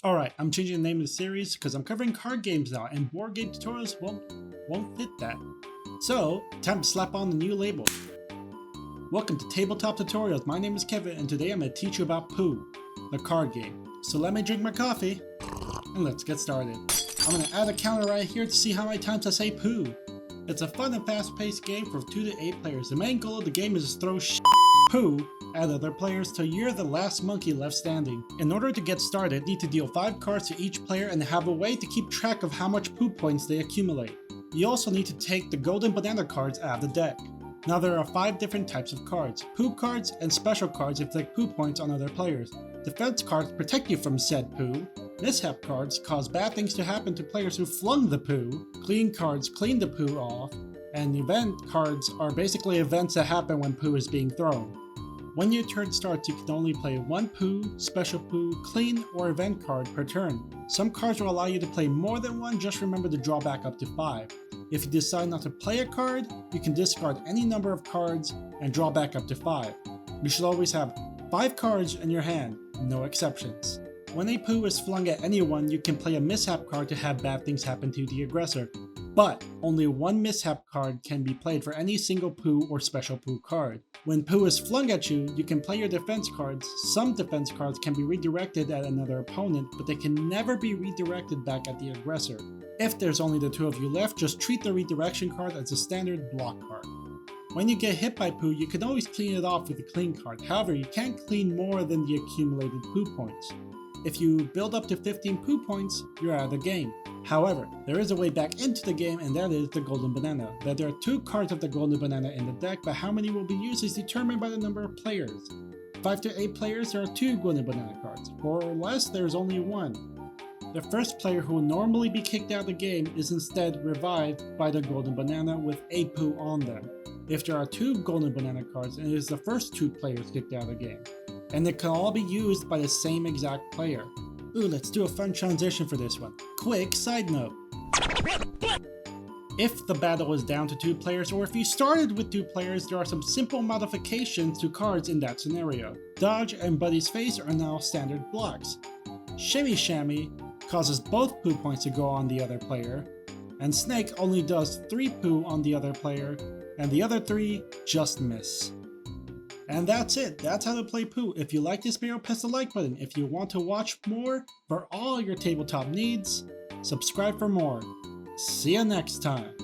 Alright, I'm changing the name of the series because I'm covering card games now and board game tutorials won't fit that. So, time to slap on the new label. Welcome to TableTop Tutorials. My name is Kevin and today I'm going to teach you about Pooh, the card game. So let me drink my coffee and let's get started. I'm going to add a counter right here to see how many times I say Pooh. It's a fun and fast-paced game for 2 to 8 players. The main goal of the game is to throw Pooh at other players till you're the last monkey left standing. In order to get started, you need to deal 5 cards to each player and have a way to keep track of how much Pooh points they accumulate. You also need to take the golden banana cards out of the deck. Now there are 5 different types of cards: Pooh cards and special cards if they take Pooh points on other players. Defense cards protect you from said Pooh. Mishap cards cause bad things to happen to players who flung the Pooh. Clean cards clean the Pooh off. And event cards are basically events that happen when Pooh is being thrown. When your turn starts, you can only play 1 Pooh, special Pooh, clean, or event card per turn. Some cards will allow you to play more than 1, just remember to draw back up to 5. If you decide not to play a card, you can discard any number of cards and draw back up to 5. You should always have 5 cards in your hand, no exceptions. When a Pooh is flung at anyone, you can play a mishap card to have bad things happen to the aggressor. But only 1 mishap card can be played for any single Pooh or special Pooh card. When Pooh is flung at you, you can play your defense cards. Some defense cards can be redirected at another opponent, but they can never be redirected back at the aggressor. If there's only the 2 of you left, just treat the redirection card as a standard block card. When you get hit by Pooh, you can always clean it off with a clean card. However, you can't clean more than the accumulated Pooh points. If you build up to 15 Pooh points, you're out of the game. However, there is a way back into the game, and that is the golden banana. There are 2 cards of the golden banana in the deck, but how many will be used is determined by the number of players. 5 to 8 players, there are 2 golden banana cards. 4 or less, there is only 1. The first player who would normally be kicked out of the game is instead revived by the golden banana with a Pooh on them. If there are 2 golden banana cards, it is the first 2 players kicked out of the game. And they can all be used by the same exact player. Ooh, let's do a fun transition for this one. Quick side note. If the battle is down to 2 players, or if you started with 2 players, there are some simple modifications to cards in that scenario. Dodge and Buddy's Face are now standard blocks. Shimmy Shammy causes both Pooh points to go on the other player, and Snake only does 3 Pooh on the other player, and the other 3 just miss. And that's it. That's how to play Pooh. If you like this video, press the like button. If you want to watch more for all your tabletop needs, subscribe for more. See you next time.